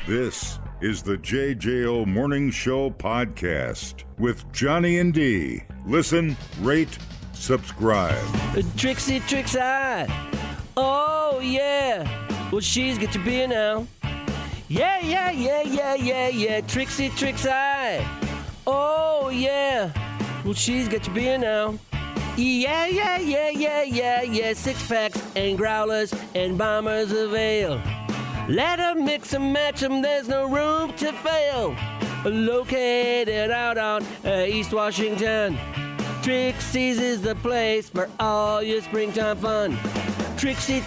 This is the JJO Morning Show podcast with Johnny and D. Listen, rate, subscribe. Trixie. Oh, yeah. Well, she's got your beer now. Yeah. Trixie. Oh, yeah. Well, she's got your beer now. Yeah. Six packs and growlers and bombers of ale. Let 'em mix 'em, match 'em, there's no room to fail. Located out on East Washington, Trixie's is the place for all your springtime fun. Trixie.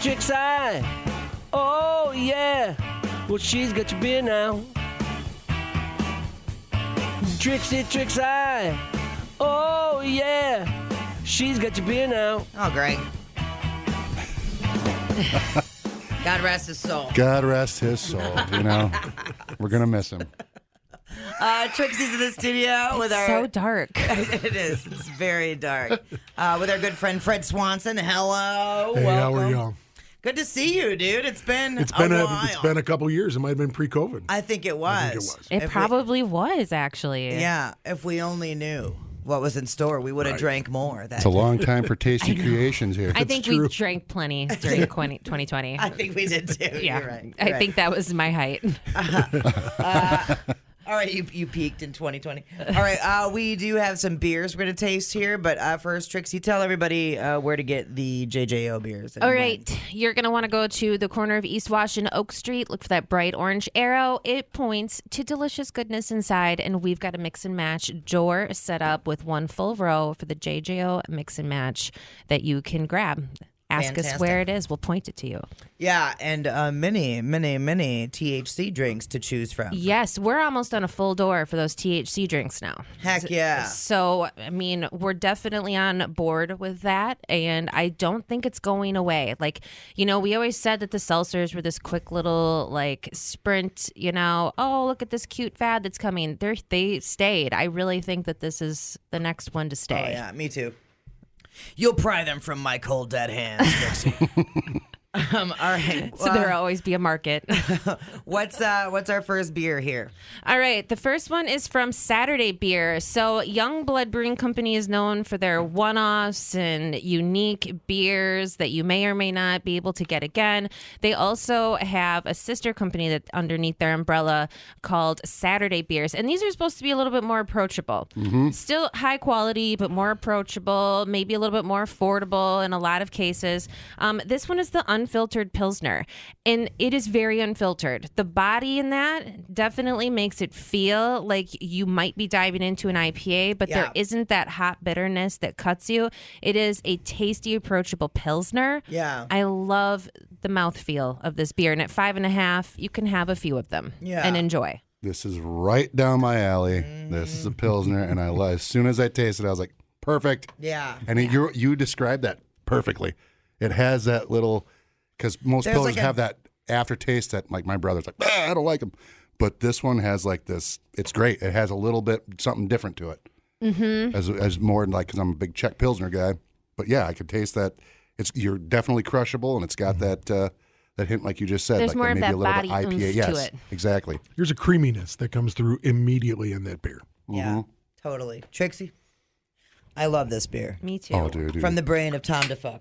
Oh, yeah. Well, she's got your beer now. Trixie. Oh, yeah. She's got your beer now. Oh, great. God rest his soul. God rest his soul. You know, we're going to miss him. Trixie's in the studio with our... So dark. It is. It's very dark. With our good friend Fred Swanson. Hello. Hey, welcome. how are y'all? Good to see you, dude. It's been a while. It's been a couple years. It might have been pre-COVID. I think it was. It probably was, actually. Yeah, if we only knew what was in store, we would have drank more. It's a long time for tasty creations here. I think we drank plenty during 2020. I think we did too. Yeah, You're right. I think that was my height. All right, you peaked in 2020. All right, we do have some beers we're going to taste here, but first, Trixie, tell everybody where to get the JJO beers. All right, you're going to want to go to the corner of East Washington, Oak Street. Look for that bright orange arrow. It points to delicious goodness inside, and we've got a mix and match door set up with one full row for the JJO mix and match that you can grab. Ask us where it is. We'll point it to you. Yeah, and many THC drinks to choose from. Yes, we're almost on a full door for those THC drinks now. Heck yeah. So, I mean, we're definitely on board with that, and I don't think it's going away. Like, you know, we always said that the seltzers were this quick little, like, sprint, you know, oh, look at this cute fad that's coming. They stayed. I really think that this is the next one to stay. Oh, yeah, me too. You'll pry them from my cold, dead hands, Trixie. All right. So there'll always be a market. What's our first beer here? All right. The first one is from Saturday Beer. So Young Blood Brewing Company is known for their one-offs and unique beers that you may or may not be able to get again. They also have a sister company that underneath their umbrella called Saturday Beers. And these are supposed to be a little bit more approachable. Mm-hmm. Still high quality, but more approachable, maybe a little bit more affordable in a lot of cases. This one is the unfiltered Pilsner, and it is very unfiltered. The body in that definitely makes it feel like you might be diving into an IPA, but there isn't that hot bitterness that cuts you. It is a tasty, approachable Pilsner. Yeah. I love the mouthfeel of this beer, and at 5.5, you can have a few of them and enjoy. This is right down my alley. This is a Pilsner, and as soon as I tasted it, I was like, perfect. Yeah. And you described that perfectly. It has that little... Because most Pilsners have that aftertaste that, like, my brother's like, I don't like them. But this one has, like, this, it's great. It has a little bit, something different to it. Mm-hmm. As more, like, because I'm a big Czech Pilsner guy. But, yeah, I could taste that. You're definitely crushable, and it's got that hint, like you just said. There's like more of maybe that a little body bit IPA. oomph Yes, to it. Exactly. There's a creaminess that comes through immediately in that beer. Yeah, totally. Trixie, I love this beer. Me too. Oh, dude. From the brain of Tom DeFuck.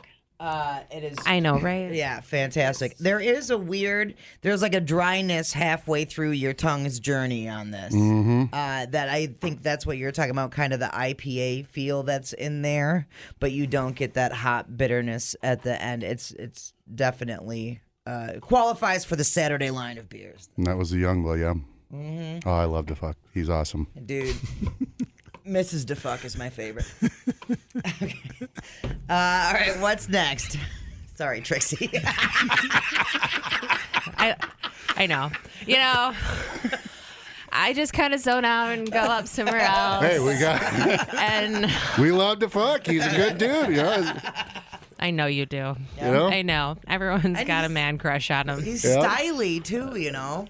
It is. I know, right? Yeah, fantastic. There's like a dryness halfway through your tongue's journey on this. Mm-hmm. That I think that's what you're talking about, kind of the IPA feel that's in there, but you don't get that hot bitterness at the end. It's definitely qualifies for the Saturday line of beers. And that was the Youngblood, yeah. Mm-hmm. Oh, I love DeFuck. He's awesome. Dude. Mrs. DeFuck is my favorite. Okay. All right, what's next? Sorry, Trixie. I know. You know, I just kind of zone out and go up somewhere else. Hey, we love DeFuck. He's a good dude. You know? I know you do. You know? I know. Everyone's And got a man crush on him. He's styly, too, you know?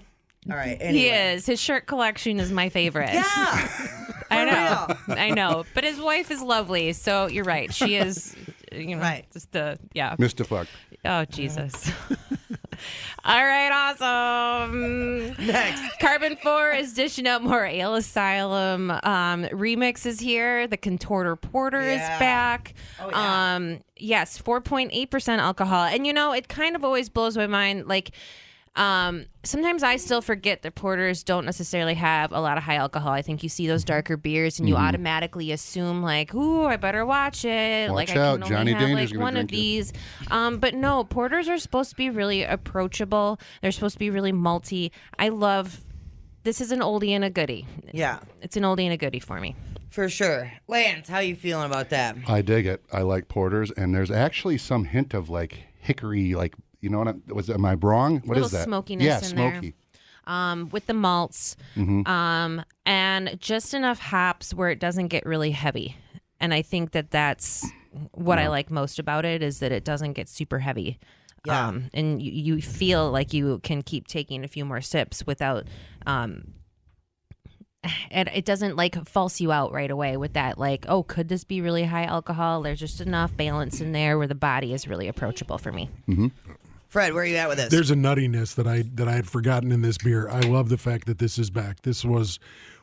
All right, anyway. He is. His shirt collection is my favorite. Yeah. I know. I know. But his wife is lovely, so you're right. She is, you know, Right. just the, Mr. Fuck. Oh, Jesus. All right, awesome. Next. Carbon 4 is dishing up more Ale Asylum remixes here. The Contorter Porter is back. Oh, yeah. Yes, 4.8% alcohol. And, it kind of always blows my mind. Like, sometimes I still forget that porters don't necessarily have a lot of high alcohol. I think you see those darker beers and you automatically assume like, ooh, I better watch it. Watch like out, I can Johnny only have Danger's like gonna one of drink you. these. But no, porters are supposed to be really approachable. They're supposed to be really malty. This is an oldie and a goodie. Yeah, It's an oldie and a goodie for me. for sure. Lance, how you feeling about that? I dig it. I like porters, and there's actually some hint of like hickory, like am I wrong? What Little is that? smokiness Yeah, in there. smoky. With the malts, and just enough hops where it doesn't get really heavy. And I think that's what I like most about it is that it doesn't get super heavy. Yeah. And you feel like you can keep taking a few more sips without, and it doesn't like false you out right away with that. Like, oh, could this be really high alcohol? There's just enough balance in there where the body is really approachable for me. Fred, where are you at with this? There's a nuttiness that I had forgotten in this beer. I love the fact that this is back. This was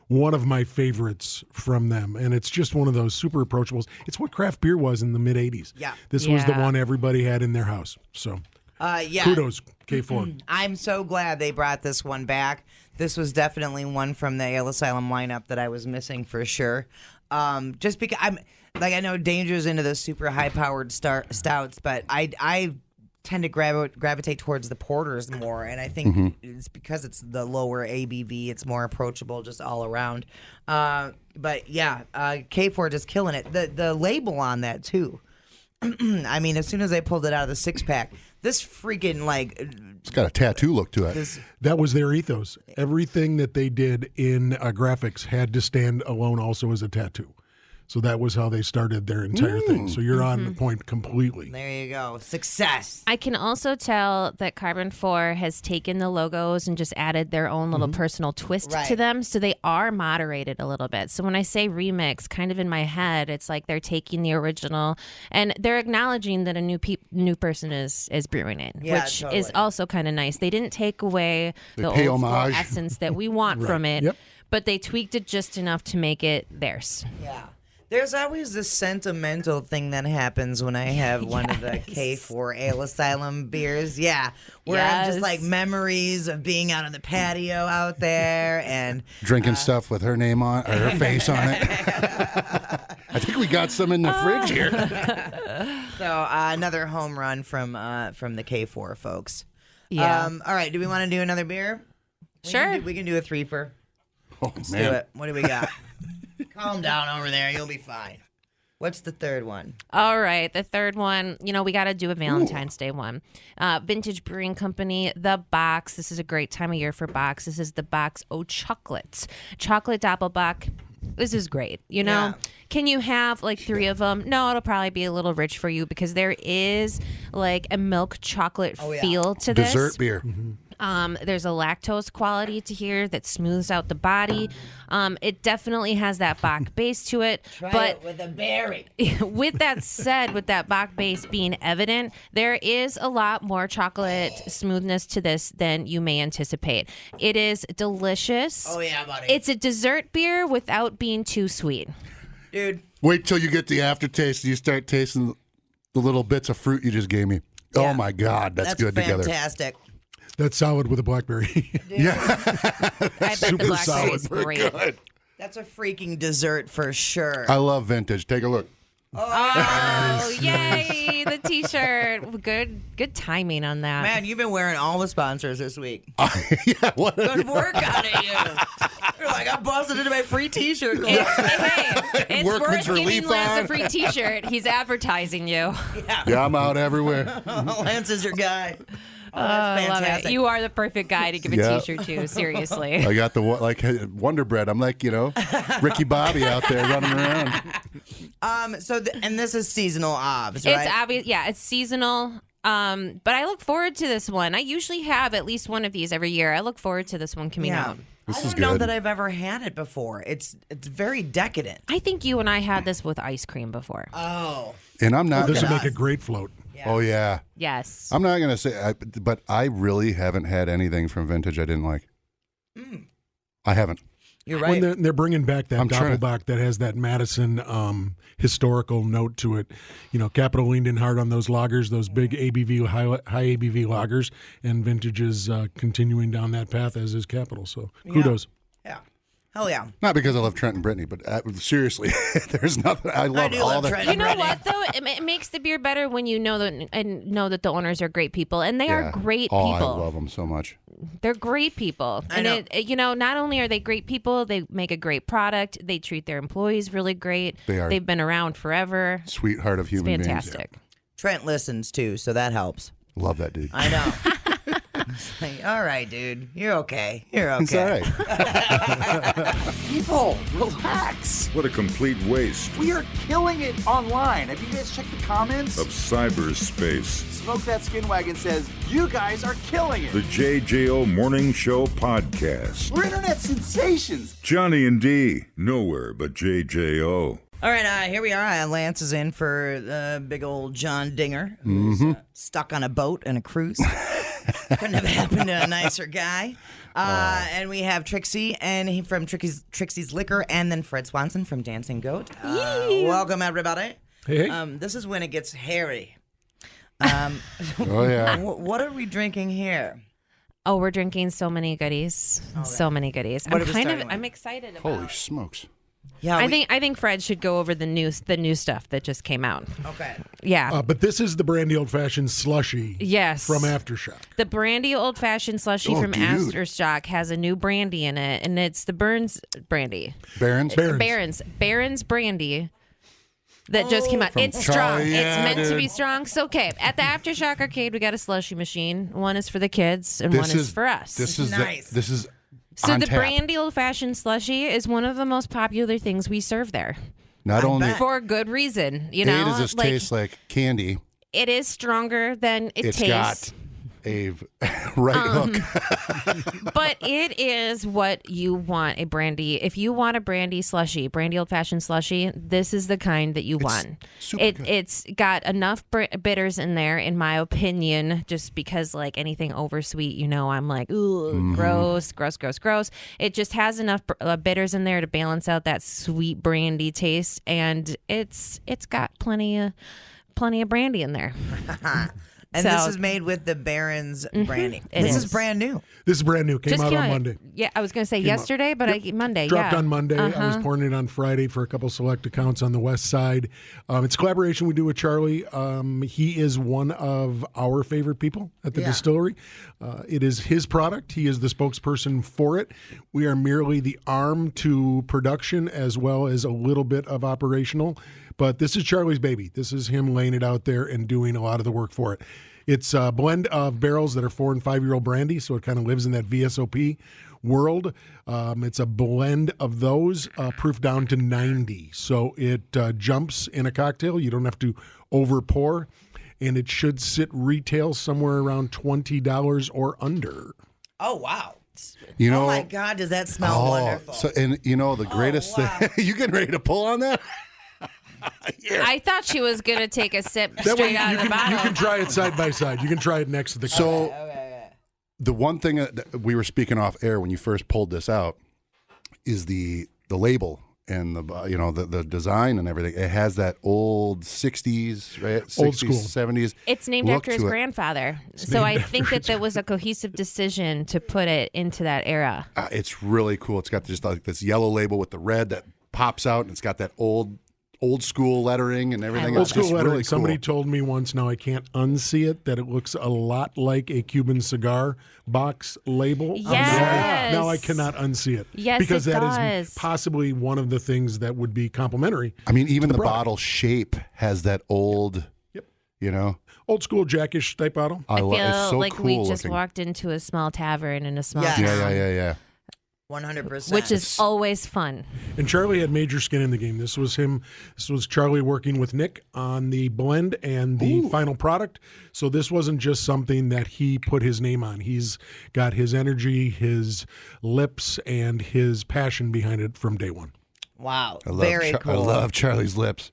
one of my favorites from them, and it's just one of those super approachables. It's what craft beer was in the mid '80s. Yeah. This was the Yeah. one everybody had in their house. So Yeah. kudos, K4. I'm so glad they brought this one back. This was definitely one from the Ale Asylum lineup that I was missing for sure. Just because I know Danger's into those super high-powered stouts, but I tend to gravitate towards the porters more, and I think it's because it's the lower ABV, it's more approachable just all around. But yeah, K4 just killing it. The label on that too. I mean, as soon as I pulled it out of the 6-pack, this freaking It's got a tattoo look to it. That was their ethos. Everything that they did in graphics had to stand alone also as a tattoo. So that was how they started their entire thing. So you're on the point completely. There you go. Success. I can also tell that Carbon 4 has taken the logos and just added their own little personal twist Right. to them. So they are moderated a little bit. So when I say remix, kind of in my head, it's like they're taking the original and they're acknowledging that a new person is brewing it, Yeah, which totally. is also kind of nice. They didn't take away the pay old school homage. essence that we want from it, Yep. but they tweaked it just enough to make it theirs. Yeah. There's always this sentimental thing that happens when I have one of the K4 Ale Asylum beers. Yeah. Where I'm just Yes. like memories of being out on the patio out there and Drinking stuff with her name on, or her face on it. I think we got some in the fridge here. so another home run from the K4 folks. Yeah. All right. Do we want to do another beer? Sure. We can do a threefer. Oh, Let's do man. it. What do we got? Calm down over there. You'll be fine. What's the third one? All right, the third one, we got to do a Valentine's Day one. Vintage Brewing Company, The Box. This is a great time of year for Box. This is the Box Chocolate Doppelbock. This is great. Yeah. Can you have like 3 of them? No, it'll probably be a little rich for you because there is like a milk chocolate feel to this. Dessert beer. There's a lactose quality to here that smooths out the body. It definitely has that Bach base to it. But with a berry. with that said, with that Bach base being evident, there is a lot more chocolate smoothness to this than you may anticipate. It is delicious. Oh, yeah, buddy. It's a dessert beer without being too sweet. Dude. Wait till you get the aftertaste and you start tasting the little bits of fruit you just gave me. Yeah. Oh, my God. That's good together. fantastic. That's solid with a blackberry. I bet the blackberry is Super great. good. That's a freaking dessert for sure. I love vintage. Take a look. Oh, yay! The T-shirt. Good timing on that. Man, you've been wearing all the sponsors this week. Yeah, what? Good work out of you. You're like, I busted into my free T-shirt. It's Workman's worth relief giving Lance on. a free T-shirt. He's advertising you. Yeah, I'm out everywhere. Lance is your guy. Oh, I that's love fantastic. it. You are the perfect guy to give a Yeah. T-shirt to. Seriously. I got the Wonder Bread. I'm like, Ricky Bobby out there running around. And this is seasonal obs, right? It's obvious. Yeah, it's seasonal. But I look forward to this one. I usually have at least one of these every year. I look forward to this one coming out. This I is don't know good. that I've ever had it before. It's very decadent. I think you and I had this with ice cream before. Oh. And I'm not. This would gonna- make a great float. Oh, yeah. Yes. I'm not going to say, but I really haven't had anything from vintage I didn't like. I haven't. You're right. When they're bringing back that Doppelbock that has that Madison historical note to it. Capital leaned in hard on those lagers, those big ABV, high ABV lagers, and vintage is continuing down that path, as is Capital. So kudos. Yeah. Hell yeah. Not because I love Trent and Brittany, but seriously, there's nothing. I love all that. You know what though? It makes the beer better when you know that the owners are great people, and they are great people. I love them so much. They're great people, and not only are they great people, they make a great product. They treat their employees really great. They are. They've been around forever. Sweetheart of human beings. Fantastic. Trent listens too, so that helps. Love that dude. I know. It's like, all right, dude. You're okay. You're okay. It's all right. People, relax. What a complete waste We are killing it online. Have you guys checked the comments? of cyberspace. Smoke That Skin Wagon says, you guys are killing it. The JJO Morning Show Podcast. We're internet sensations. Johnny and D, nowhere but JJO. All right, here we are. Lance is in for big old John Dinger, who's stuck on a boat and a cruise. Couldn't have happened to a nicer guy. And we have Trixie from Trixie's Liquor, and then Fred Swanson from Dancing Goat. Welcome, everybody. Hey. This is when it gets hairy. Oh, yeah. What are we drinking here? Oh, we're drinking so many goodies. So many goodies. What are we starting with? I'm excited about. Holy smokes. Yeah, I think Fred should go over the new stuff that just came out. Okay. Yeah. But this is the brandy old-fashioned slushy Yes. from Aftershock. The brandy old-fashioned slushy from dude. Aftershock has a new brandy in it, and it's the Burns brandy. Barons? Barons brandy that just came out. From It's Charlie, strong. yeah, It's meant to be dude. strong. So, okay, at the Aftershock arcade, we got a slushy machine. One is for the kids, and one is for us. This is Nice. this is So on the tap. brandy old-fashioned slushy is one of the most popular things we serve there. Not only bet. For a good reason, you A, know. does this taste like candy? It is stronger than it It's tastes. got a right hook. But it is what you want, a brandy. If you want a brandy slushy, brandy old-fashioned slushy, this is the kind that you want. super good. It's got enough bitters in there, in my opinion, just because like anything oversweet, I'm like, ooh, gross. It just has enough bitters in there to balance out that sweet brandy taste, and it's got plenty of brandy in there. And So- this is made with the Barons brandy. It This is. is brand new. This is brand new. Came out on Monday. Yeah, I was going to say yesterday, but Monday. Dropped yeah. on Monday. I was pouring it on Friday for a couple select accounts on the west side. It's a collaboration we do with Charlie. He is one of our favorite people at the distillery. It is his product. He is the spokesperson for it. We are merely the arm to production as well as a little bit of operational. But this is Charlie's baby. This is him laying it out there and doing a lot of the work for it. It's a blend of barrels that are 4- and 5-year-old brandy, so it kind of lives in that VSOP world. It's a blend of those, proof down to 90. So it jumps in a cocktail. You don't have to over pour, and it should sit retail somewhere around $20 or under. Oh, wow. You Oh, my God, does that smell wonderful. So, and the greatest wow. thing, you getting ready to pull on that? I thought she was going to take a sip That way straight out of the bottle. you can try it side by side. You can try it next to the cup. So the one thing that we were speaking off air when you first pulled this out is the label and the design and everything. It has that old 60s, right? 60s, Old school. 70s. It's named look after his to it. grandfather. So I think that there was a cohesive decision to put it into that era. It's really cool. It's got just like this yellow label with the red that pops out, and it's got that old school lettering and everything. Old It's school just lettering. really cool. Somebody told me once, now I can't unsee it, that it looks a lot like a Cuban cigar box label. Yes. Now I cannot unsee it. Yes, because it that does. is possibly one of the things that would be complimentary. I mean, even the product. bottle shape has that old, Old school Jackish type bottle. I feel it's so like cool we just looking. walked into a small tavern in a small Yes. town. Yeah. 100%. Which is always fun. And Charlie had major skin in the game. This was him. This was Charlie working with Nick on the blend and the final product. So this wasn't just something that he put his name on. He's got his energy, his lips, and his passion behind it from day one. Wow. I love Very cool. I love Charlie's lips.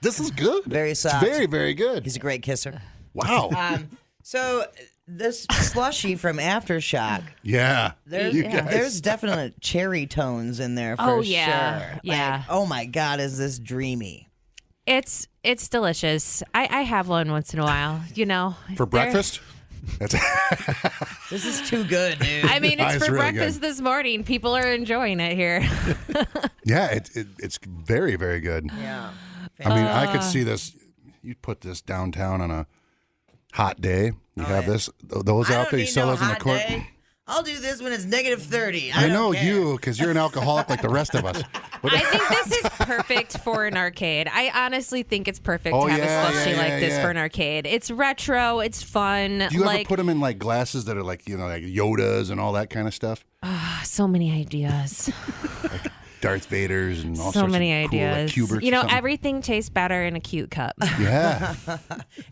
This is good. Very soft. It's very, very good. He's a great kisser. Wow. So this slushy from Aftershock, Yeah. there's definite cherry tones in there for sure. Yeah. Like, oh my God, is this dreamy? It's delicious. I have one once in a while, you know. For breakfast? That's This is too good, dude. I mean, it's It's for really breakfast this morning. People are enjoying it here. yeah, it's very, very good. Yeah. I mean, I could see this. You put this downtown on a hot day. You have those I out don't there. You need sell no those in the hot court. day. I'll do this when it's -30. I don't know care. you, because you're an alcoholic like the rest of us. I think this is perfect for an arcade. I honestly think it's perfect Oh, to have yeah, a slushy yeah, like yeah, this yeah. for an arcade. It's retro. It's fun. Do you like ever put them in like glasses that are like, like Yodas and all that kind of stuff? so many ideas. Darth Vader's and all So sorts many of cool, like, ideas. Cuberts or something. Everything tastes better in a cute cup. Yeah.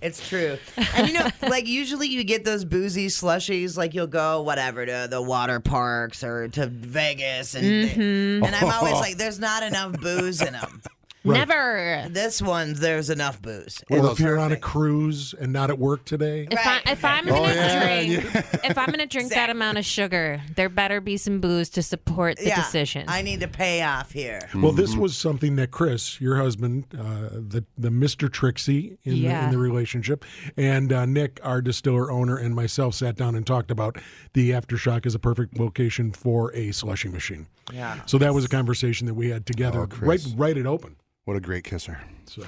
It's true. And like usually you get those boozy slushies, like you'll go whatever to the water parks or to Vegas, and I'm always like, there's not enough booze in them. Never. This one, there's enough booze. Or It's if you're on a perfect. cruise and not at work today. If I'm gonna drink that amount of sugar, there better be some booze to support the decision. I need to pay off here. Well, this was something that Chris, your husband, the Mr. Trixie in the relationship, and Nick, our distiller owner, and myself sat down and talked about the Aftershock as a perfect location for a slushy machine. Yeah. So that was a conversation that we had together Chris. right at open. What a great kisser. So.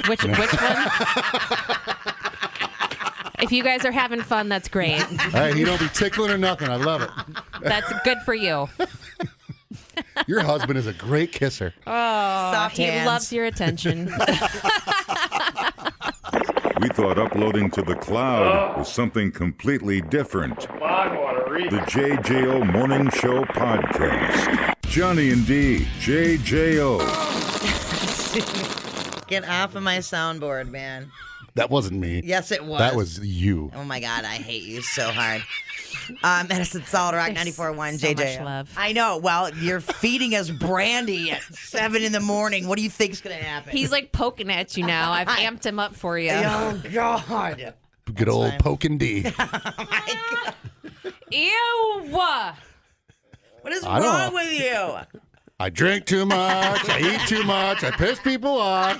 Which one? If you guys are having fun, that's great. Hey, you don't be tickling or nothing. I love it. That's good for you. Your husband is a great kisser. Soft He hands. loves your attention. We thought uploading to the cloud was something completely different. The JJO Morning Show Podcast. Johnny and D, JJO. Get off of my soundboard, man. That wasn't me. Yes, it was. That was you. Oh my God, I hate you so hard. Medicine Solid Rock 94.1 so JJ. much love. I know. Well, you're feeding us brandy at 7 in the morning. What do you think's gonna happen? He's like poking at you now. I've amped him up for you. Oh God. Good old fine. poking D. Ew! What is I don't wrong know. with you? I drink too much. I eat too much. I piss people off.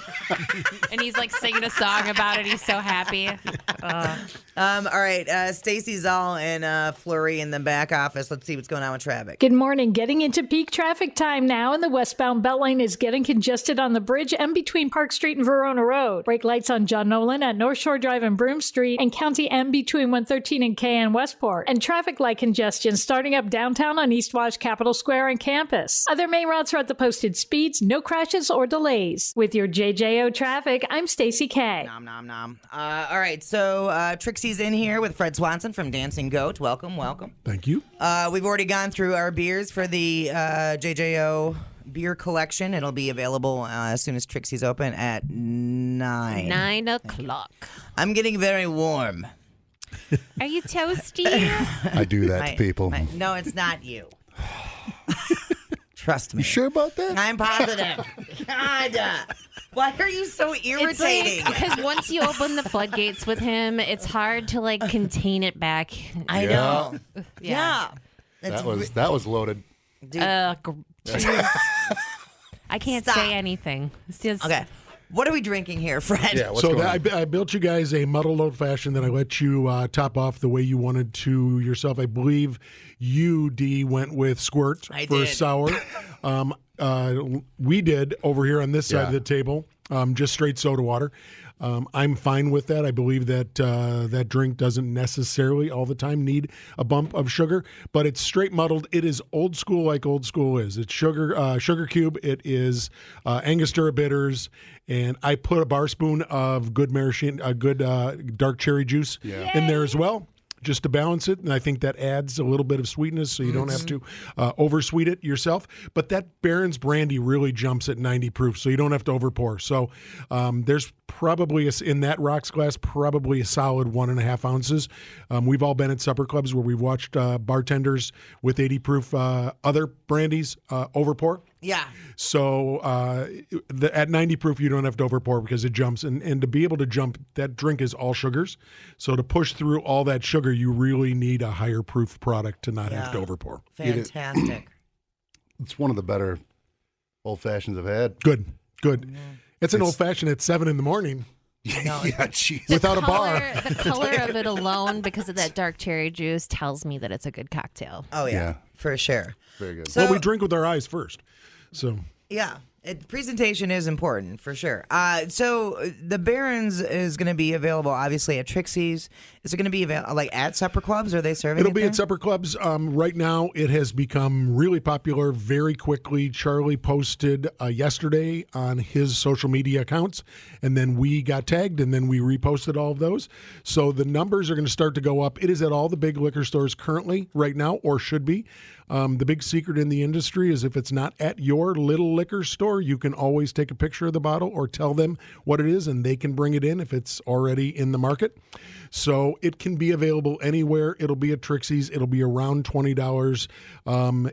And he's like singing a song about it. He's so happy. All right. Stacy's all in flurry in the back office. Let's see what's going on with traffic. Good morning. Getting into peak traffic time now, and the westbound Beltline is getting congested on the bridge and between Park Street and Verona Road. Brake lights on John Nolan at North Shore Drive and Broome Street, and County M between 113 and K and Westport. And traffic light congestion starting up downtown on East Wash, Capitol Square, and Campus. Other main routes are at the posted speeds, no crashes or delays. With your JJO traffic, I'm Stacy K. Nom, nom, nom. All right. So Trixie's in here with Fred Swanson from Dancing Goat. Welcome, welcome. Thank you. We've already gone through our beers for the JJO beer collection. It'll be available as soon as Trixie's open at 9. 9 o'clock. I'm getting very warm. Are you toasty? I do that to people. No, it's not you. Trust me. You sure about that? I'm positive. God. Why are you so irritating? Because once you open the floodgates with him, it's hard to like contain it back. I know. Yeah. That was loaded. Jeez. I can't Stop. say anything. It's just, Okay. What are we drinking here, Fred? Yeah. What's So going on? I built you guys a muddled old fashioned that I let you top off the way you wanted to yourself. I believe you, D, went with Squirt I for a did. sour. We did over here on this side of the table, just straight soda water. I'm fine with that. I believe that that drink doesn't necessarily all the time need a bump of sugar, but it's straight muddled. It is old school like old school is. It's sugar cube. It is Angostura bitters, and I put a bar spoon of good maraschino, good dark cherry juice in there as well, just to balance it. And I think that adds a little bit of sweetness, so you don't have to oversweet it yourself. But that Barron's brandy really jumps at 90 proof, so you don't have to overpour. So there's probably, in that rocks glass, probably a solid 1.5 ounces. We've all been at supper clubs where we've watched bartenders with 80 proof other brandies overpour. Yeah. So at 90 proof, you don't have to overpour because it jumps. And to be able to jump, that drink is all sugars. So to push through all that sugar, you really need a higher proof product to not have to overpour. Fantastic. It's one of the better old fashions I've had. Good. It's an old fashioned at 7 in the morning. Yeah, jeez. Without a bar. The color of it alone, because of that dark cherry juice, tells me that it's a good cocktail. Oh, yeah. For sure. Very good. Well, we drink with our eyes first. So yeah, presentation is important for sure. So the Barons is going to be available obviously at Trixie's. Is it going to be available like at supper clubs? Are they serving? It'll be at supper clubs. Right now, it has become really popular very quickly. Charlie posted yesterday on his social media accounts, and then we got tagged, and then we reposted all of those. So the numbers are going to start to go up. It is at all the big liquor stores currently right now, or should be. The big secret in the industry is if it's not at your little liquor store, you can always take a picture of the bottle or tell them what it is, and they can bring it in if it's already in the market. So it can be available anywhere. It'll be at Trixie's. It'll be around $20.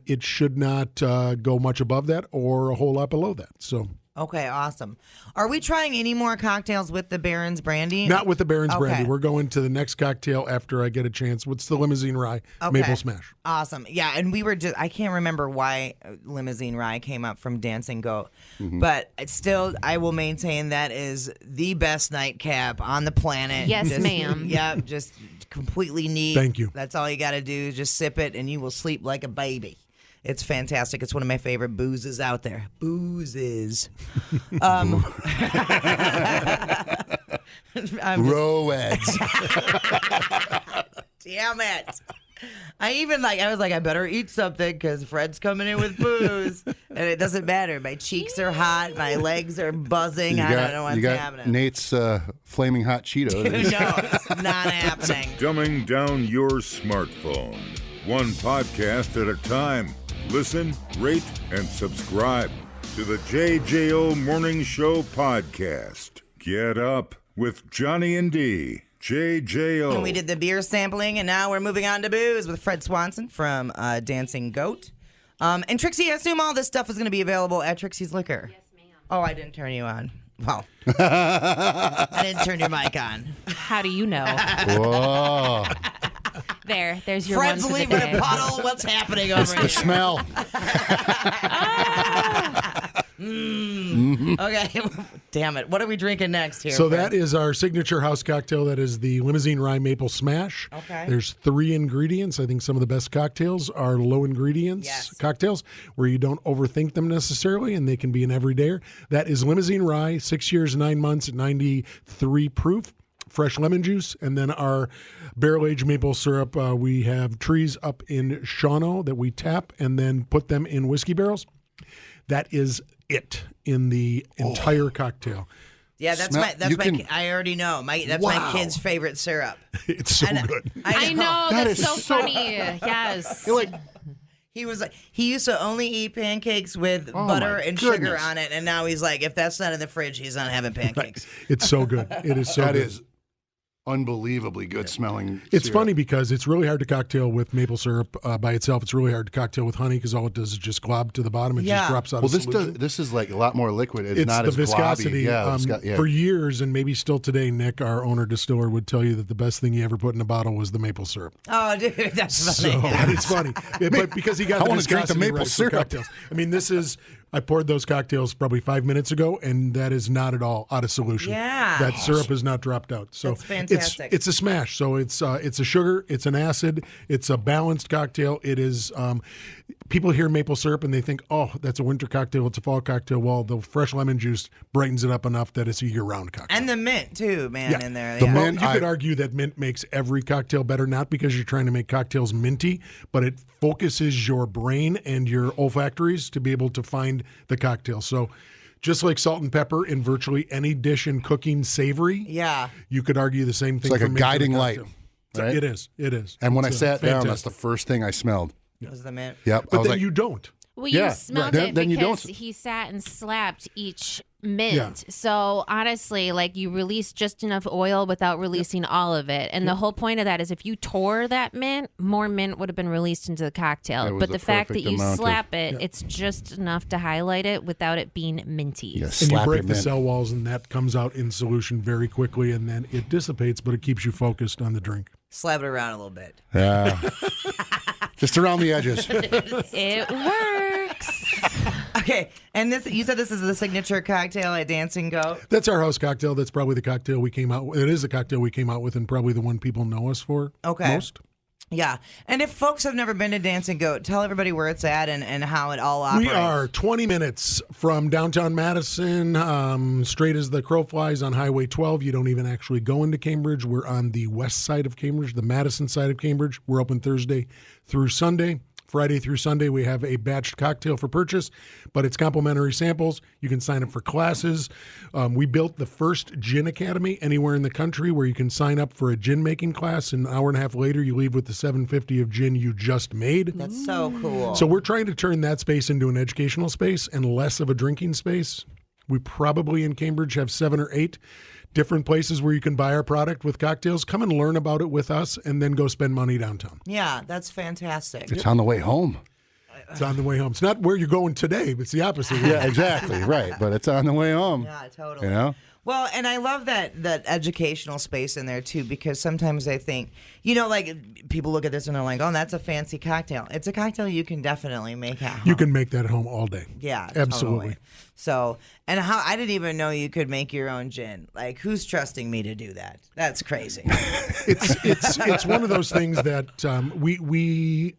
It should not go much above that or a whole lot below that. So. Okay, awesome. Are we trying any more cocktails with the Barons brandy? Not with the Barons brandy. We're going to the next cocktail after I get a chance. What's the Limousine Rye Maple Smash? Awesome. Yeah, and we were I can't remember why Limousine Rye came up from Dancing Goat, but still, I will maintain that is the best nightcap on the planet. Yes, ma'am. Yep, just completely neat. Thank you. That's all you got to do. Just sip it, and you will sleep like a baby. It's fantastic. It's one of my favorite boozes out there. Boozes. Roads. Damn it. I was like, I better eat something because Fred's coming in with booze. And it doesn't matter. My cheeks are hot. My legs are buzzing. I don't know what's happening. Nate's flaming hot Cheetos. No, it's not happening. Dumbing down your smartphone. One podcast at a time. Listen, rate, and subscribe to the JJO Morning Show podcast. Get up with Johnny and D. JJO. And we did the beer sampling, and now we're moving on to booze with Fred Swanson from Dancing Goat. And Trixie, I assume all this stuff is going to be available at Trixie's Liquor. Yes, ma'am. Oh, I didn't turn you on. Well, I didn't turn your mic on. How do you know? Whoa. There's your Fred's one for the leaving day. a puddle. What's happening over It's here? the smell. Okay, damn it. What are we drinking next here? So Fred? that is our signature house cocktail. That is the Limousine Rye Maple Smash. Okay. There's 3 ingredients. I think some of the best cocktails are low ingredients cocktails where you don't overthink them necessarily, and they can be an everydayer. That is Limousine Rye, 6 years, 9 months at 93 proof. Fresh lemon juice, and then our barrel-aged maple syrup. We have trees up in Shawano that we tap and then put them in whiskey barrels. That is it in the entire cocktail. Yeah, that's I already know. That's my kid's favorite syrup. It's so good. I know. That That's is so so- funny. Yes. You're like, He was like, he used to only eat pancakes with butter and sugar on it, and now he's like, if that's not in the fridge, he's not having pancakes. It's so good. It is so that good. is unbelievably good smelling. It's syrup. funny because it's really hard to cocktail with maple syrup by itself. It's really hard to cocktail with honey because all it does is just glob to the bottom. It just drops out Well, of solution. this is like a lot more liquid. It's not the as viscosity. globby. Yeah, For years, and maybe still today, Nick, our owner distiller, would tell you that the best thing he ever put in a bottle was the maple syrup. Oh, dude, that's funny. So it's funny, but because he got I the wanna drink the viscosity maple right for syrup. cocktails. I mean, I poured those cocktails probably 5 minutes ago, and that is not at all out of solution. Yeah. That syrup is not dropped out. So That's fantastic. It's a smash. So it's a sugar, it's an acid, it's a balanced cocktail. It is. People hear maple syrup and they think, oh, that's a winter cocktail, it's a fall cocktail. Well, the fresh lemon juice brightens it up enough that it's a year-round cocktail. And the mint, too, man, in there. The Yeah. mint, you could argue that mint makes every cocktail better, not because you're trying to make cocktails minty, but it focuses your brain and your olfactories to be able to find the cocktail. So just like salt and pepper in virtually any dish in cooking savory, you could argue the same thing. It's like for a making guiding light. cocktail. Right? It is. And when I It's, sat down, that's fantastic. the first thing I smelled. Was the mint. Yep. But I was then like, you don't. Well, Yeah, you smelled right. it Then you because don't- he sat and slapped each mint. Yeah. So honestly, like you release just enough oil without releasing all of it. And the whole point of that is if you tore that mint, more mint would have been released into the cocktail. It was But a the fact that perfect you amount slap it, it's just enough to highlight it without it being minty. Yes. And you Slap break your the mint. cell walls, and that comes out in solution very quickly, and then it dissipates, but it keeps you focused on the drink. Slap it around a little bit. Yeah. Just around the edges. It works. Okay, and this you said this is the signature cocktail at Dancing Goat. That's our house cocktail. That's probably the cocktail we came out with. It is the cocktail we came out with, and probably the one people know us for most. Yeah, and if folks have never been to Dancing Goat, tell everybody where it's at and how it all operates. We are 20 minutes from downtown Madison, straight as the crow flies on Highway 12. You don't even actually go into Cambridge. We're on the west side of Cambridge, the Madison side of Cambridge. We're open Thursday through Sunday. Friday through Sunday, we have a batched cocktail for purchase, but it's complimentary samples. You can sign up for classes. We built the first gin academy anywhere in the country where you can sign up for a gin making class. An hour and a half later, you leave with the $7.50 of gin you just made. That's so cool. So we're trying to turn that space into an educational space and less of a drinking space. We probably in Cambridge have 7 or 8 different places where you can buy our product with cocktails. Come and learn about it with us and then go spend money downtown. Yeah, that's fantastic. It's on the way home. It's on the way home. It's not where you're going today, but it's the opposite. Yeah, exactly. Right. But it's on the way home. Yeah, totally. You know? Well, and I love that educational space in there too, because sometimes I think, like people look at this and they're like, "Oh, that's a fancy cocktail." It's a cocktail you can definitely make at home. You can make that at home all day. Yeah, absolutely. Totally. So, and how I didn't even know you could make your own gin. Like, who's trusting me to do that? That's crazy. It's one of those things that we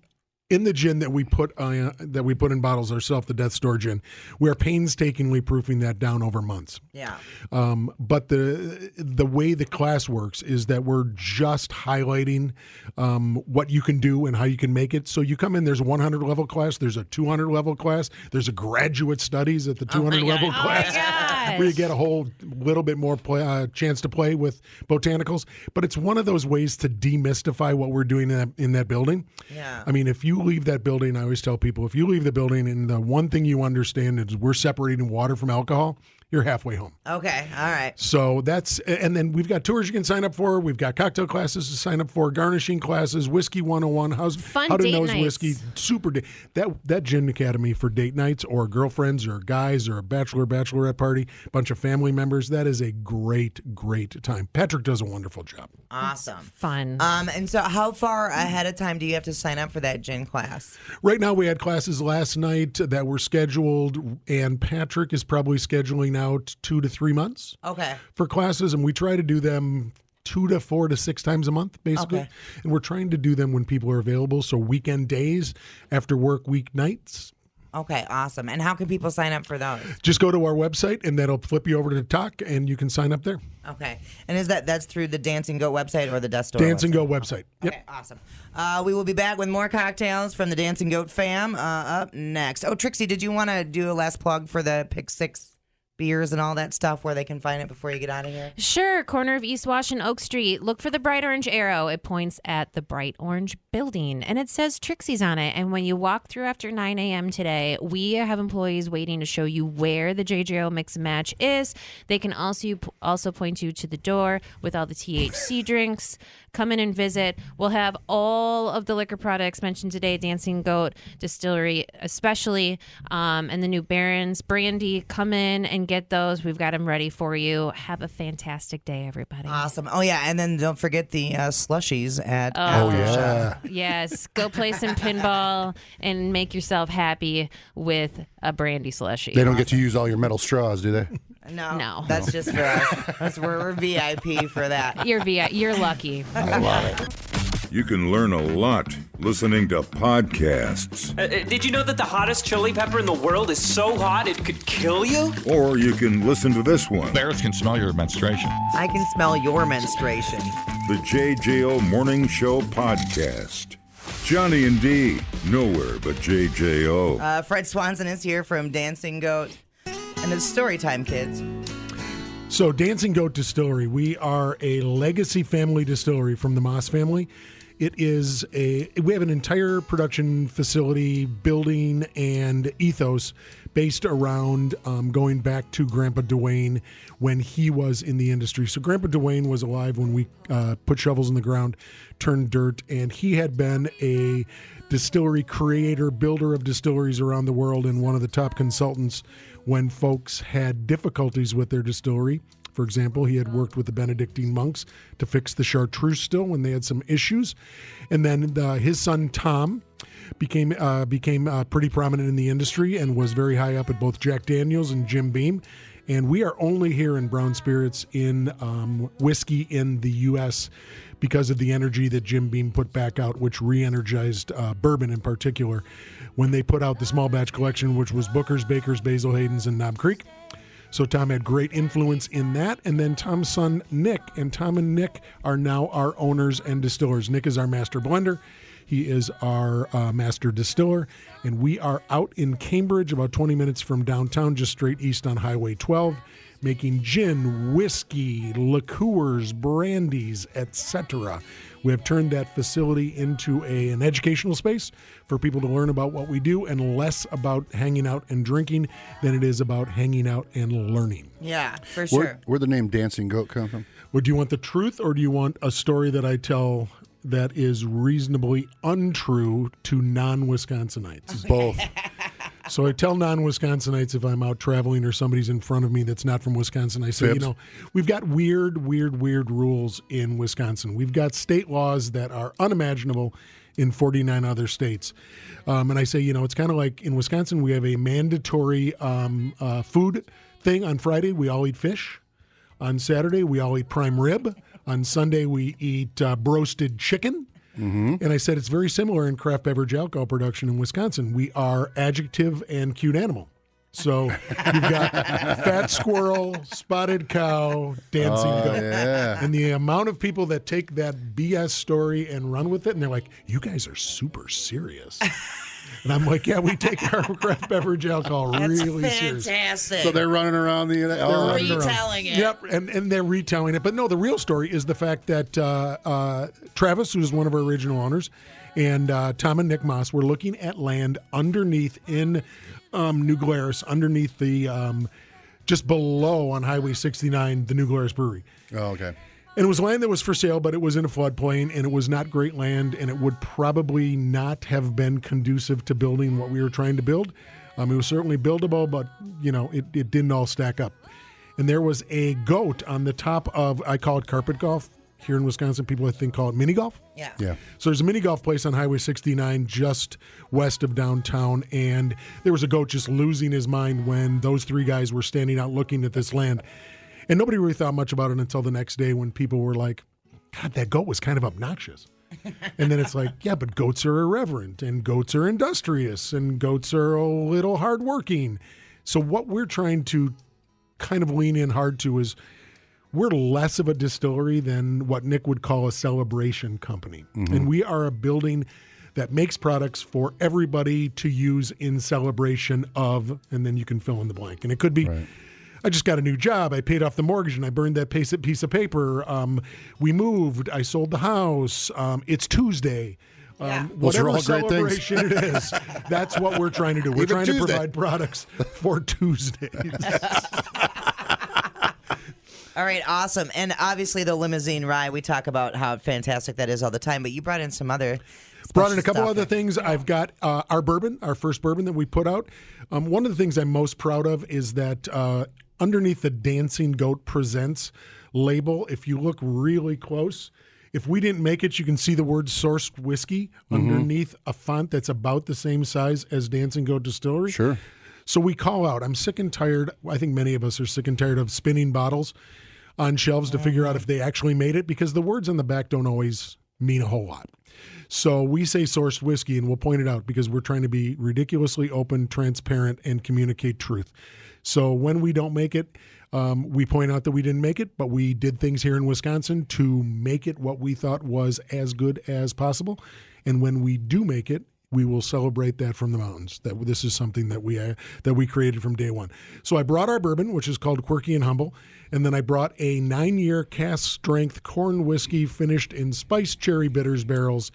in the gin that we put in bottles ourselves, the Death Store gin, we are painstakingly proofing that down over months. Yeah. But the way the class works is that we're just highlighting what you can do and how you can make it. So you come in, there's a 100 level class, there's a 200 level class, there's a graduate studies at the 200 level class where you get a whole little bit more chance to play with botanicals. But it's one of those ways to demystify what we're doing in that building. Yeah. I mean, if you leave that building, I always tell people, if you leave the building and the one thing you understand is we're separating water from alcohol, you're halfway home. Okay, all right. So and then we've got tours you can sign up for. We've got cocktail classes to sign up for, garnishing classes, whiskey 101, how to date nose nights. whiskey, super date. That gin academy for date nights or girlfriends or guys or a bachelorette party, bunch of family members, that is a great time. Patrick does a wonderful job. Awesome. Fun. And so how far ahead of time do you have to sign up for that gin class? Right now we had classes last night that were scheduled, and Patrick is probably scheduling out 2 to 3 months for classes, and we try to do them 2 to 4 to 6 times a month, basically. Okay. And we're trying to do them when people are available, so weekend days, after work weeknights. Okay, awesome. And how can people sign up for those? Just go to our website, and that'll flip you over to the talk, and you can sign up there. Okay. And that's through the Dancing Goat website or the Death Store Dancing website? Goat website. Yep. Okay, awesome. We will be back with more cocktails from the Dancing Goat fam up next. Oh, Trixie, did you want to do a last plug for the Pick 6 beers and all that stuff where they can find it before you get out of here? Sure. Corner of East Wash and Oak Street. Look for the bright orange arrow. It points at the bright orange building, and it says Trixie's on it. And when you walk through after 9 a.m. today, we have employees waiting to show you where the JJO Mix and Match is. They can also point you to the door with all the THC drinks. Come in and visit. We'll have all of the liquor products mentioned today, Dancing Goat Distillery especially, and the new Barron's Brandy. Come in and get those. We've got them ready for you. Have a fantastic day, everybody. Awesome. Oh, yeah, and then don't forget the slushies at yeah. Yes. Go play some pinball and make yourself happy with a brandy slushie. They don't get to use all your metal straws, do they? No. That's just for us. We're VIP for that. You're lucky. I love it. You can learn a lot listening to podcasts. Did you know that the hottest chili pepper in the world is so hot it could kill you? Or you can listen to this one. Bears can smell your menstruation. I can smell your menstruation. The JJO Morning Show Podcast. Johnny and Dee, nowhere but JJO. Fred Swanson is here from Dancing Goat. And it's story time, kids. So Dancing Goat Distillery, we are a legacy family distillery from the Moss family. We have an entire production facility, building, and ethos based around going back to Grandpa Dwayne when he was in the industry. So Grandpa Dwayne was alive when we put shovels in the ground, turned dirt, and he had been a distillery creator, builder of distilleries around the world, and one of the top consultants when folks had difficulties with their distillery. For example, he had worked with the Benedictine monks to fix the chartreuse still when they had some issues. And then his son, Tom, became pretty prominent in the industry and was very high up at both Jack Daniels and Jim Beam. And we are only here in brown spirits in whiskey in the U.S. because of the energy that Jim Beam put back out, which re-energized bourbon in particular when they put out the small batch collection, which was Booker's, Baker's, Basil Hayden's, and Knob Creek. So Tom had great influence in that. And then Tom's son, Nick, and Tom and Nick are now our owners and distillers. Nick is our master blender. He is our master distiller. And we are out in Cambridge, about 20 minutes from downtown, just straight east on Highway 12, making gin, whiskey, liqueurs, brandies, etc. We have turned that facility into an educational space for people to learn about what we do, and less about hanging out and drinking than it is about hanging out and learning. Yeah, for sure. Where'd the name Dancing Goat come from? Well, do you want the truth, or do you want a story that I tell that is reasonably untrue to non-Wisconsinites? Both. So I tell non-Wisconsinites if I'm out traveling or somebody's in front of me that's not from Wisconsin, I say, we've got weird rules in Wisconsin. We've got state laws that are unimaginable in 49 other states. And I say, it's kind of like in Wisconsin, we have a mandatory food thing. On Friday, we all eat fish. On Saturday, we all eat prime rib. On Sunday, we eat broasted chicken. Mm-hmm. And I said it's very similar in craft beverage alcohol production in Wisconsin. We are adjective and cute animal. So you've got fat squirrel, spotted cow, dancing goat. Yeah. And the amount of people that take that BS story and run with it, and they're like, you guys are super serious. And I'm like, yeah, we take our craft beverage alcohol really serious. Fantastic. So they're running around the retelling it. Yep, and they're retelling it. But no, the real story is the fact that Travis, who's one of our original owners, and Tom and Nick Moss were looking at land underneath in New Glarus, underneath the just below on Highway 69, the New Glarus Brewery. Oh, okay. And it was land that was for sale, but it was in a floodplain, and it was not great land, and it would probably not have been conducive to building what we were trying to build. It was certainly buildable, but, it didn't all stack up. And there was a goat on the top of, I call it carpet golf. Here in Wisconsin, people I think call it mini golf. Yeah. So there's a mini golf place on Highway 69 just west of downtown, and there was a goat just losing his mind when those three guys were standing out looking at this land. And nobody really thought much about it until the next day when people were like, God, that goat was kind of obnoxious. And then it's like, yeah, but goats are irreverent, and goats are industrious, and goats are a little hardworking. So what we're trying to kind of lean in hard to is we're less of a distillery than what Nick would call a celebration company. Mm-hmm. And we are a building that makes products for everybody to use in celebration of, and then you can fill in the blank. And it could be, right. I just got a new job. I paid off the mortgage and I burned that piece of paper. We moved. I sold the house. It's Tuesday. Whatever celebration it is, that's what we're trying to do. We're trying to provide products for Tuesdays. All right, awesome. And obviously the limousine rye, we talk about how fantastic that is all the time, but you brought in some other Brought in a couple other things. I've got our bourbon, our first bourbon that we put out. One of the things I'm most proud of is that underneath the Dancing Goat Presents label, if you look really close, if we didn't make it, you can see the word sourced whiskey underneath a font that's about the same size as Dancing Goat Distillery. Sure. So we call out, I'm sick and tired, I think many of us are sick and tired of spinning bottles on shelves to figure out if they actually made it, because the words on the back don't always mean a whole lot. So we say sourced whiskey, and we'll point it out because we're trying to be ridiculously open, transparent, and communicate truth. So when we don't make it, we point out that we didn't make it, but we did things here in Wisconsin to make it what we thought was as good as possible. And when we do make it, we will celebrate that from the mountains. That this is something that we created from day one. So I brought our bourbon, which is called Quirky and Humble, and then I brought a 9-year cask strength corn whiskey finished in spiced cherry bitters barrels,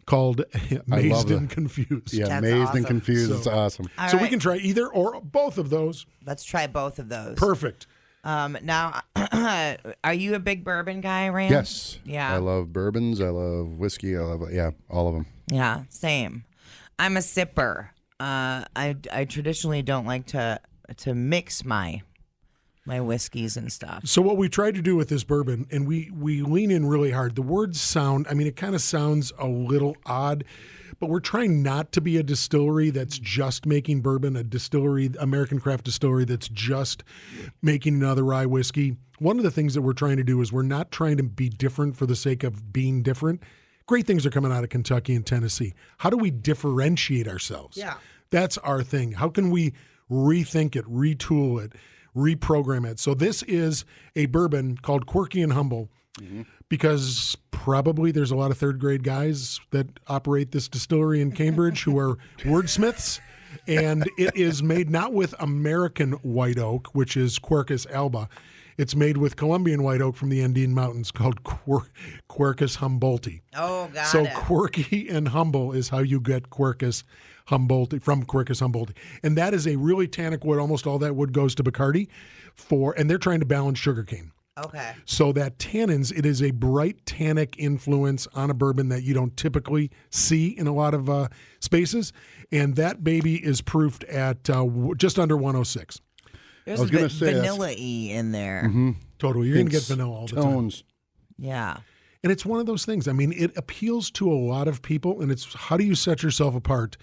called Mazed and Confused. Yeah, That's Mazed awesome. and Confused. So- It's awesome. All So we right. can try either or both of those. Let's try both of those. Perfect. Now, are you a big bourbon guy, Rand? Yes. Yeah. I love bourbons. I love whiskey. I love, all of them. Yeah, same. I'm a sipper. I traditionally don't like to mix my whiskeys and stuff. So what we tried to do with this bourbon, and we lean in really hard. The words sound, it kind of sounds a little odd, but we're trying not to be a distillery that's just making bourbon, a distillery, American craft distillery that's just making another rye whiskey. One of the things that we're trying to do is we're not trying to be different for the sake of being different. Great things are coming out of Kentucky and Tennessee. How do we differentiate ourselves? Yeah. That's our thing. How can we rethink it, retool it, reprogram it? So this is a bourbon called Quirky and Humble, because probably there's a lot of third grade guys that operate this distillery in Cambridge who are wordsmiths. And it is made not with American white oak, which is Quercus alba. It's made with Colombian white oak from the Andean Mountains called Quercus humboldti. Oh, got So it. quirky and humble is how you get Quercus humboldti, from Quercus humboldti. And that is a really tannic wood. Almost all that wood goes to Bacardi and they're trying to balance sugarcane. Okay. So that tannins, it is a bright tannic influence on a bourbon that you don't typically see in a lot of spaces. And that baby is proofed at just under 106. There's I was a gonna bit say that's- vanilla-y in there. Totally. You're going to get Hints, vanilla all the time. tones. Yeah. And it's one of those things. It appeals to a lot of people, and it's how do you set yourself apart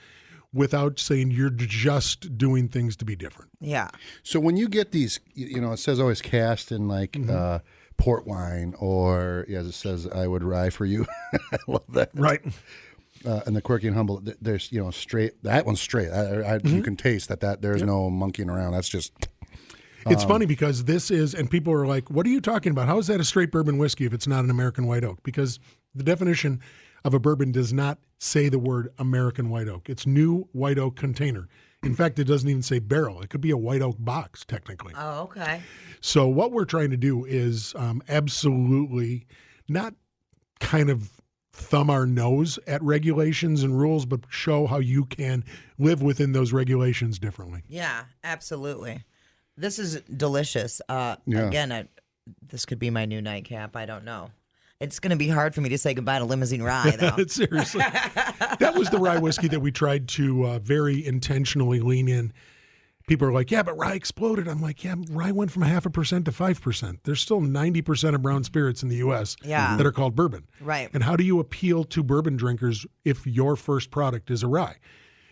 without saying you're just doing things to be different? Yeah. So when you get these, it says always cast in like port wine, or as it says, I would rye for you. I love that. Right. And the Quirky and Humble, there's straight. That one's straight. You can taste that there's no monkeying around. That's just. It's funny because this is, and people are like, what are you talking about? How is that a straight bourbon whiskey if it's not an American white oak? Because the definition of a bourbon does not say the word American white oak. It's new white oak container. In fact, it doesn't even say barrel. It could be a white oak box, technically. Oh, okay. So what we're trying to do is absolutely not kind of thumb our nose at regulations and rules, but show how you can live within those regulations differently. Yeah, absolutely. This is delicious. Again, this could be my new nightcap. I don't know. It's going to be hard for me to say goodbye to limousine rye, though. Seriously. That was the rye whiskey that we tried to very intentionally lean in. People are like, yeah, but rye exploded. I'm like, yeah, rye went from 0.5% to 5%. There's still 90% of brown spirits in the U.S. that are called bourbon. Right. And how do you appeal to bourbon drinkers if your first product is a rye?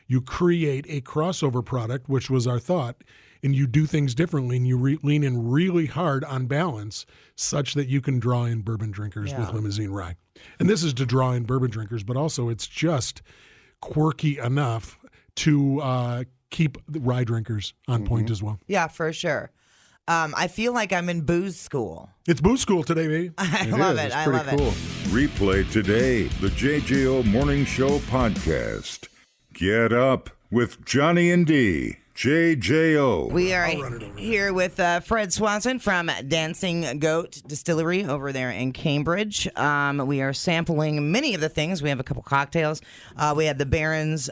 You create a crossover product, which was our thought, and you do things differently, and you lean in really hard on balance such that you can draw in bourbon drinkers with limousine rye. And this is to draw in bourbon drinkers, but also it's just quirky enough to keep the rye drinkers on point as well. Yeah, for sure. I feel like I'm in booze school. It's booze school today, baby. I love it. It's I pretty love cool. it. Replay today the JJO Morning Show podcast. Get up with Johnny and D. JJO. We are here with Fred Swanson from Dancing Goat Distillery over there in Cambridge. We are sampling many of the things. We have a couple cocktails. We have the Barron's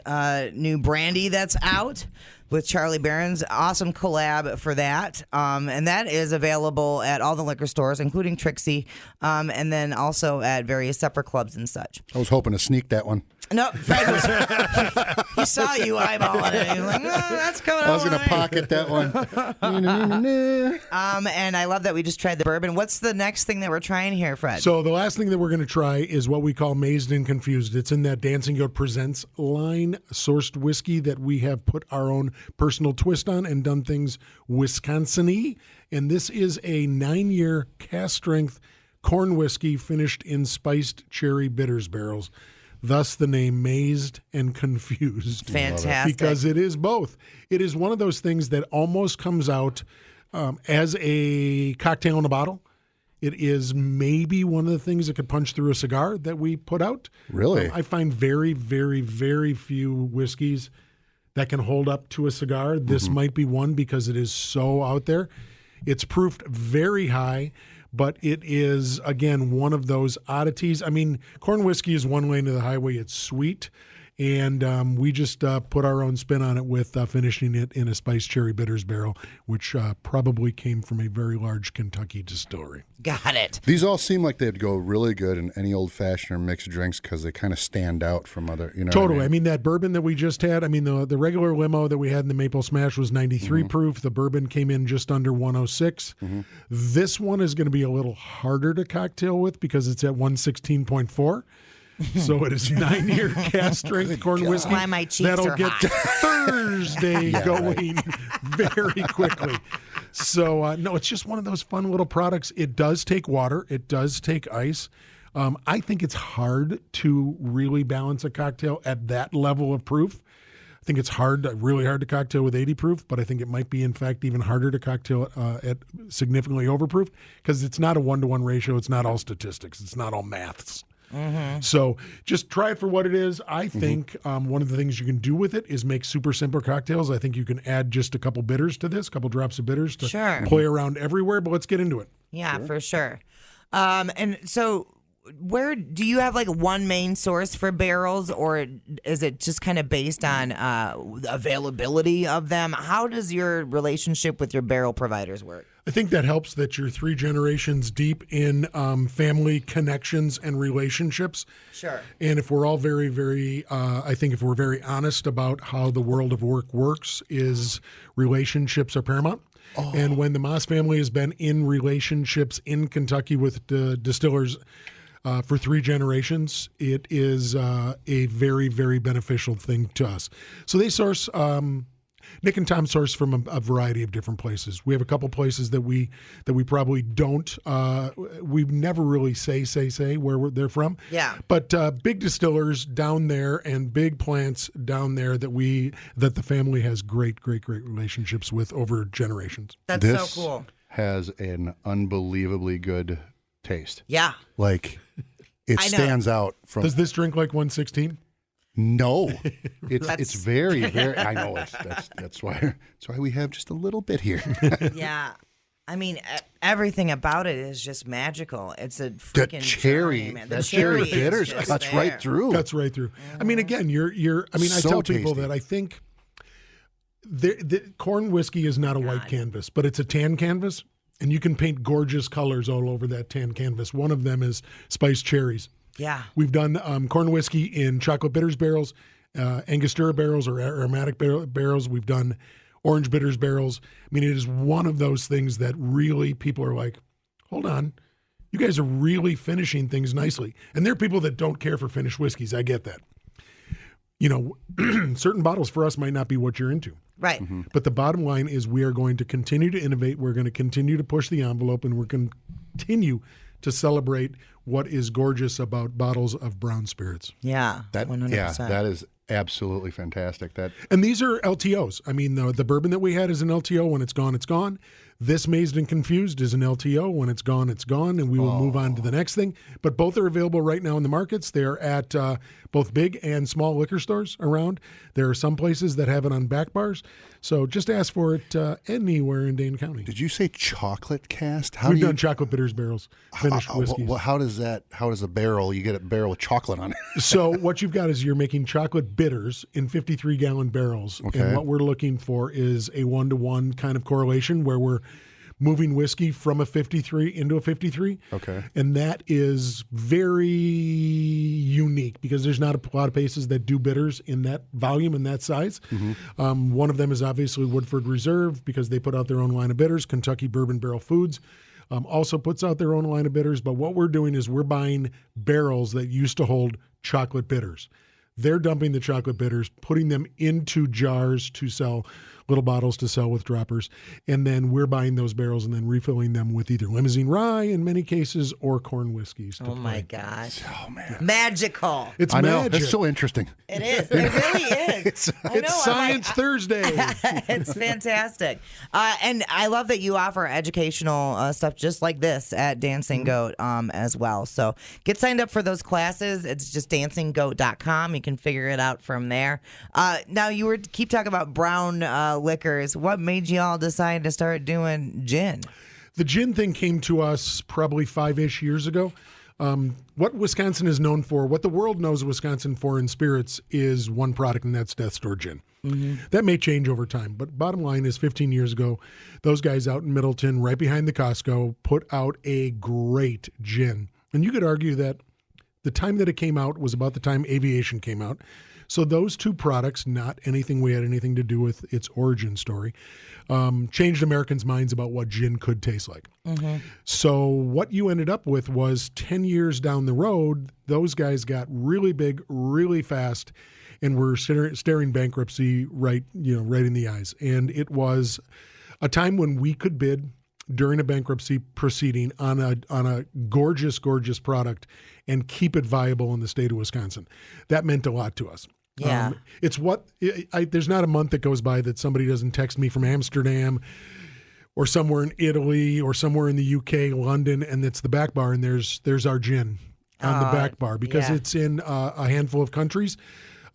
new brandy that's out with Charlie Barron's. Awesome collab for that. And that is available at all the liquor stores, including Trixie, and then also at various supper clubs and such. I was hoping to sneak that one. No, Fred was, he saw you eyeballing it. He was like, no, that's coming I was over going to to me." pocket that one. And I love that we just tried the bourbon. What's the next thing that we're trying here, Fred? So the last thing that we're going to try is what we call Mazed and Confused. It's in that Dancing Goat Presents line, sourced whiskey that we have put our own personal twist on and done things Wisconsin-y. And this is a 9-year cask strength corn whiskey finished in spiced cherry bitters barrels. Thus the name Mazed and Confused. Fantastic. Because it is both. It is one of those things that almost comes out as a cocktail in a bottle. It is maybe one of the things that could punch through a cigar that we put out. Really? I find very, very, very few whiskeys that can hold up to a cigar. This might be one because it is so out there. It's proofed very high, but it is, again, one of those oddities. I mean, corn whiskey is one lane to the highway. It's sweet. And we just put our own spin on it with finishing it in a spiced cherry bitters barrel, which probably came from a very large Kentucky distillery. Got it. These all seem like they'd go really good in any old-fashioned or mixed drinks because they kind of stand out from other, Totally. I mean, that bourbon that we just had, the regular limo that we had in the Maple Smash was 93 proof. The bourbon came in just under 106. This one is going to be a little harder to cocktail with because it's at 116.4. So it is 9-year cast strength corn whiskey. Why my cheeks that'll are get hot. Thursday going very quickly. So no, it's just one of those fun little products. It does take water. It does take ice. I think it's hard to really balance a cocktail at that level of proof. I think it's really hard to cocktail with 80 proof, but I think it might be, in fact, even harder to cocktail at significantly overproof because it's not a 1-to-1 ratio. It's not all statistics. It's not all maths. So just try it for what it is. I think one of the things you can do with it is make super simple cocktails. I think you can add just a couple bitters to this, a couple drops of bitters to play around everywhere, but let's get into it. Yeah, for sure. And so where do you have like one main source for barrels, or is it just kind of based on availability of them? How does your relationship with your barrel providers work? I think that helps that you're 3 generations deep in family connections and relationships. Sure. And if we're all very, very, I think if we're very honest about how the world of work works, is relationships are paramount. Oh. And when the Moss family has been in relationships in Kentucky with the distillers for 3 generations, it is a very, very beneficial thing to us. So they source, Nick and Tom source from a variety of different places. We have a couple places that we probably don't, we never really say where they're from. Yeah. But big distillers down there and big plants down there that the family has great relationships with over generations. That's so cool. Has an unbelievably good taste. Yeah. Like, it stands out from. Does this drink like 116? No, it's very, very. I know that's why we have just a little bit here. Yeah, I mean everything about it is just magical. It's a freaking cherry, man. The cherry bitters cuts right through. Cuts right through. I mean, again, you're. I mean, I tell people that I think the corn whiskey is not a white canvas, but it's a tan canvas, and you can paint gorgeous colors all over that tan canvas. One of them is spiced cherries. Yeah. We've done corn whiskey in chocolate bitters barrels, Angostura barrels or aromatic barrels. We've done orange bitters barrels. I mean, it is one of those things that really people are like, hold on, you guys are really finishing things nicely. And there are people that don't care for finished whiskeys. I get that. Certain bottles for us might not be what you're into. Right. But the bottom line is we are going to continue to innovate. We're going to continue to push the envelope, and we're going to continue to celebrate what is gorgeous about bottles of brown spirits. Yeah, 100%. Yeah, that is absolutely fantastic. And these are LTOs. I mean, the bourbon that we had is an LTO. When it's gone, it's gone. This Mazed and Confused is an LTO. When it's gone, and we will move on to the next thing. But both are available right now in the markets. They're at both big and small liquor stores around. There are some places that have it on back bars. So just ask for it anywhere in Dane County. Did you say chocolate cast? We've done chocolate bitters barrels, finished whiskeys. How does a barrel, you get a barrel with chocolate on it? So what you've got is you're making chocolate bitters in 53-gallon barrels. Okay. And what we're looking for is a 1-to-1 kind of correlation where we're moving whiskey from a 53 into a 53. Okay. And that is very unique because there's not a lot of places that do bitters in that volume and that size. One of them is obviously Woodford Reserve because they put out their own line of bitters. Kentucky Bourbon Barrel Foods also puts out their own line of bitters. But what we're doing is we're buying barrels that used to hold chocolate bitters. They're dumping the chocolate bitters, putting them into jars to sell little bottles to sell with droppers. And then we're buying those barrels and then refilling them with either limousine rye in many cases or corn whiskeys. Oh my gosh. Oh, man. Magical. It's I know. magic. It's so interesting. It is. It really is. It's Science Thursday. It's fantastic. And I love that you offer educational stuff just like this at Dancing Goat as well. So get signed up for those classes. It's just dancinggoat.com. You can figure it out from there. Now, you keep talking about brown liquors. What made you all decide to start doing gin? The gin thing came to us probably 5-ish years ago. What Wisconsin is known for, what the world knows Wisconsin for in spirits is one product, and that's Death Store Gin. That may change over time, but bottom line is 15 years ago, those guys out in Middleton, right behind the Costco, put out a great gin. And you could argue that the time that it came out was about the time aviation came out. So those two products, not anything we had anything to do with its origin story, changed Americans' minds about what gin could taste like. So what you ended up with was 10 years down the road, those guys got really big, really fast, and were staring bankruptcy right in the eyes. And it was a time when we could bid during a bankruptcy proceeding on a gorgeous, gorgeous product and keep it viable in the state of Wisconsin. That meant a lot to us. Yeah. There's not a month that goes by that somebody doesn't text me from Amsterdam or somewhere in Italy or somewhere in the UK, London, and it's the back bar, and there's our gin on the back bar because it's in a handful of countries.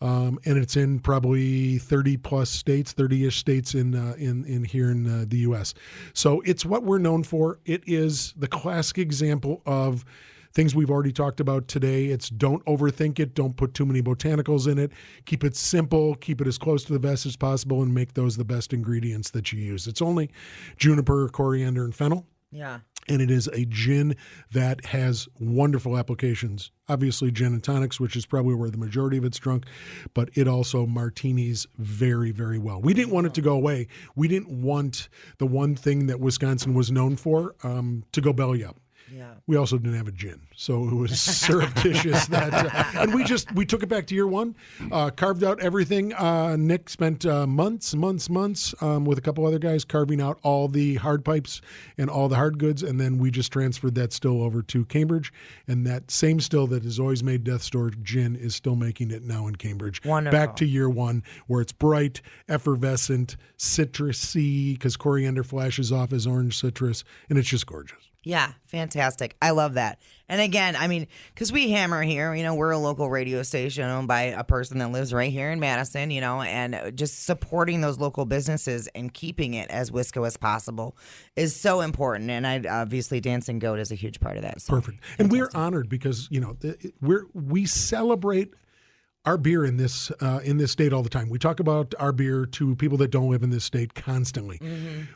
And it's in probably 30-plus states, 30-ish states in here in the U.S. So it's what we're known for. It is the classic example of things we've already talked about today. It's don't overthink it. Don't put too many botanicals in it. Keep it simple. Keep it as close to the best as possible and make those the best ingredients that you use. It's only juniper, coriander, and fennel. Yeah. And it is a gin that has wonderful applications. Obviously, gin and tonics, which is probably where the majority of it's drunk, but it also martinis very, very well. We didn't want it to go away. We didn't want the one thing that Wisconsin was known for to go belly up. Yeah. We also didn't have a gin, so it was surreptitious that, and we took it back to year one, carved out everything. Nick spent months with a couple other guys carving out all the hard pipes and all the hard goods, and then we just transferred that still over to Cambridge, and that same still that has always made Death Store Gin is still making it now in Cambridge. Wonderful. Back to year one, where it's bright, effervescent, citrusy, because coriander flashes off as orange citrus, and it's just gorgeous. Yeah, fantastic. I love that. And again, I mean, because we hammer here, we're a local radio station owned by a person that lives right here in Madison, and just supporting those local businesses and keeping it as Wisco as possible is so important. And obviously Dancing Goat is a huge part of that. So. Perfect. And we're honored because, we celebrate our beer in this state all the time. We talk about our beer to people that don't live in this state constantly.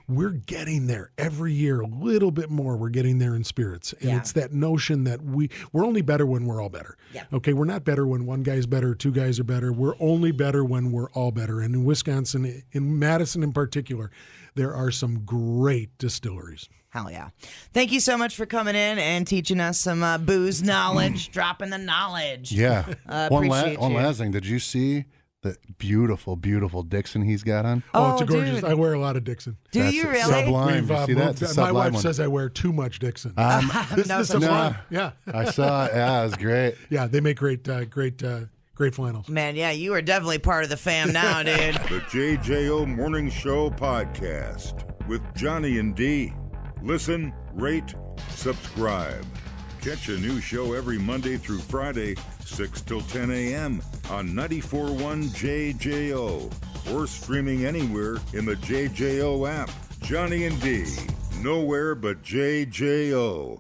We're getting there every year, a little bit more. We're getting there in spirits. And it's that notion that we're only better when we're all better. Yeah. Okay, we're not better when one guy's better, two guys are better. We're only better when we're all better. And in Wisconsin, in Madison in particular, there are some great distilleries. Hell yeah. Thank you so much for coming in and teaching us some booze knowledge, dropping the knowledge. Yeah. One appreciate you. last thing. Did you see the beautiful, beautiful Dixon he's got on? Oh, it's a gorgeous. Dude. I wear a lot of Dixon. Do That's you really? Sublime. You see that? It's a My sublime wife one. says I wear too much Dixon. No, this is fun. Yeah. I saw it. Yeah, it was great. Yeah, they make great flannels. Man, yeah, you are definitely part of the fam now, dude. The JJO Morning Show Podcast with Johnny and D. Listen, rate, subscribe. Catch a new show every Monday through Friday, 6 till 10 a.m. on 94.1 JJO or streaming anywhere in the JJO app. Johnny and D, nowhere but JJO.